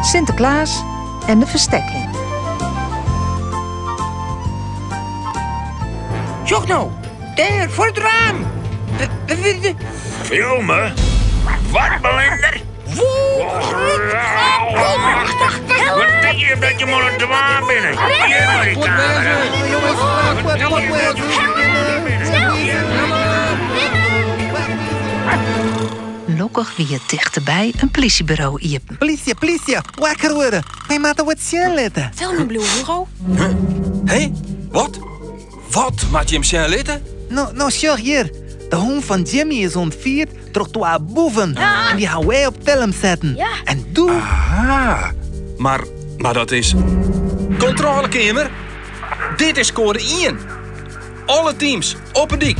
Sinterklaas en de verstekking. Zoek nou, daar, voor het raam. Filmen? Wat, Belinda? Wat denk je dat je maar een dwaal binnen? Lokkig wie het dichterbij een politiebureau iepen. Politie, wakker worden. Wij moeten wat zien letten. Film Blue Hero. Hé, wat? Wat maakt je hem zien litten? Nou, sure hier. De hond van Jimmy is ontvierd door twee boeven. En die gaan wij op film zetten. Ja. En doe... Aha. Maar dat is... Controlekamer. Dit is code 1. Alle teams, op het dik.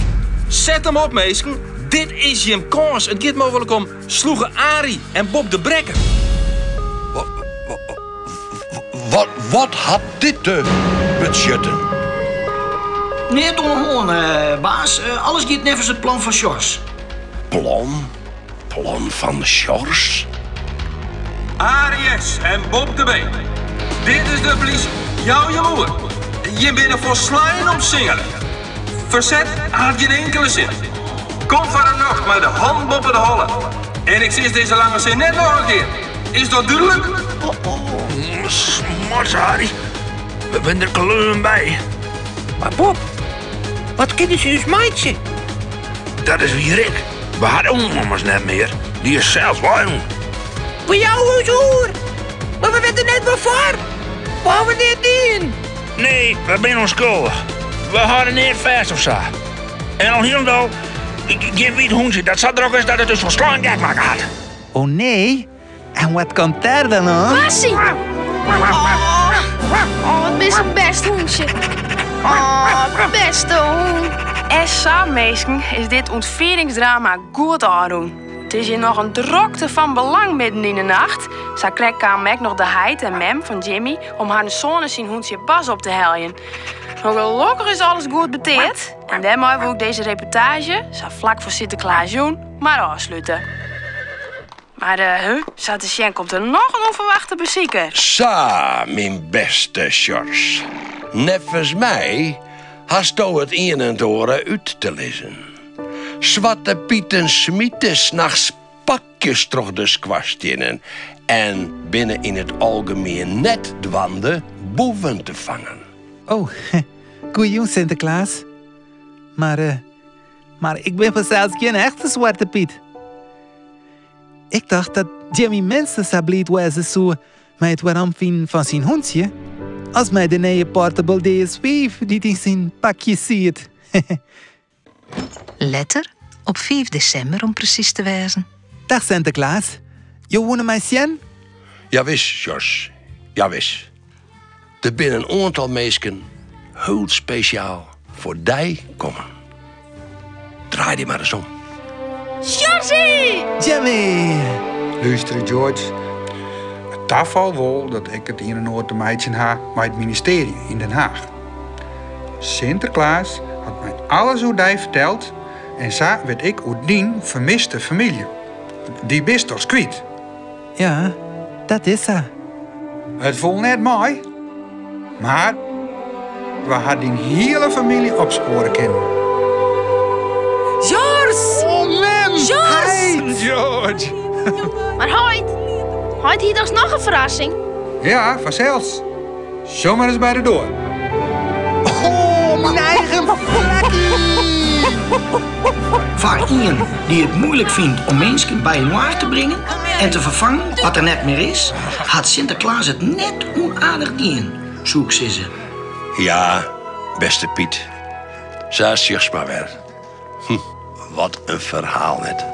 Zet hem op, meisken. Dit is je kans. Het gaat mogelijk om sloegen Arie en Bob de Brekker. Wat had dit te budgetten? Nee, toch gewoon, baas. Alles gaat nevens het plan van Sjors. Plan van Sjors? Aries en Bob de Beek. Dit is de politie. Jou je moeder. Je bent er voor slaan om singelen. Verzet had geen enkele zin. Kom van de nacht met de hand boven de hollen. En ik zie deze lange zin net nog een keer. Is dat duidelijk? Smart, Harry. We zijn er kleuren bij. Maar Bob, wat kunnen ze dus meidje? Dat is wie Rick. We hadden ons net meer. Die is zelfs warm. Voor jou is hoor. Maar we weten net waarvoor. Waar we dit in? Nee, we zijn onschuldig. We hadden niet vast of zo. En al helemaal, geen wit hoentje. Dat zat er ook eens dat het dus van slaan gek maken had. Oh nee? En wat komt daar dan aan? Lassie! Oh, wat is een best hoentje. Oh, beste hoen. En samen is dit ontveringsdrama goed aandoen. Het is hier nog een drokte van belang midden in de nacht. Zij kreeg Mac nog de heid en mem van Jimmy om haar zoon zijn hoentje Bas op te heljen. Maar gelukkig is alles goed beteerd. En daarmee wil ik deze reportage, zo vlak voor Sinterklaas doen, maar afsluiten. Maar zat de Sjen komt er nog een onverwachte bezieker. Sa, mijn beste Sjors. Nevens mij hast u het een en het oren uit te lezen. Zwarte Pieten smieten 's nachts pakjes toch de squast in en binnen in het algemeen net dwande boeven te vangen. Oh, goeie Sinterklaas. Maar ik ben vanzelfs geen echte Zwarte Piet. Ik dacht dat Jimmy mensen zou blij wezen zo met het warm vinden van zijn hondje, als mij de nieuwe portable DSW die in zijn pakje ziet. Letter op 5 december om precies te wezen. Dag Sinterklaas. Je woont mij zien? Ja wist, Sjors. Ja wist. Er binnen een aantal mensen heel speciaal voor die komen. Draai die maar eens om. Sjorsie! Jimmy! Luister, George. Het tafel wel dat ik het in een oor te meidje ha bij het ministerie in Den Haag. Sinterklaas had mij alles hoe die verteld en zo werd ik uit die vermiste familie. Die bist toch kwijt? Ja, dat is ze. Het voelt net mooi, maar we hadden die hele familie opsporen kunnen. Sjors! Oh, Lem! Sjors! Hey, George! Maar Hoyt hier dus nog een verrassing. Ja, vanzelfs. Zomaar eens bij de deur. Oh, mijn eigen vlekkie! Voor iemand die het moeilijk vindt om mensen bij elkaar te brengen en te vervangen wat er net meer is, had Sinterklaas het net onaardig in, zoek ze. Ja, beste Piet. Zo zeg maar weer. Wat een verhaal net.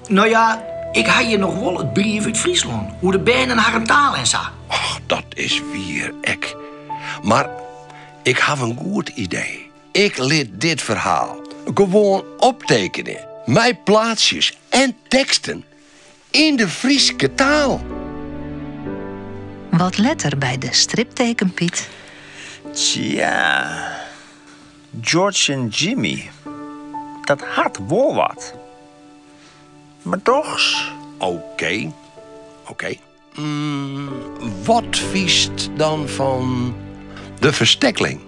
Nou ja, ik had je nog wel het brief uit Friesland, hoe de benen haar taal en zo. Ach, dat is weer ek. Maar ik heb een goed idee. Ik liet dit verhaal gewoon optekenen. Mijn plaatsjes en teksten in de Friese taal. Wat letter bij de stripteken, Piet? Tja, George en Jimmy. Dat had wel wat. Maar tochs. Oké. Wat viest dan van de verstekling?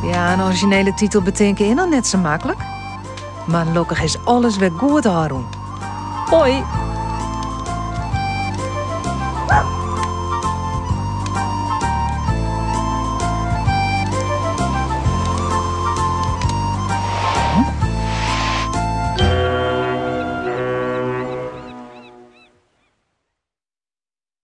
Ja, een originele titel betekent is nog net zo makkelijk. Maar gelukkig is alles weer goed, Haroon. Hoi!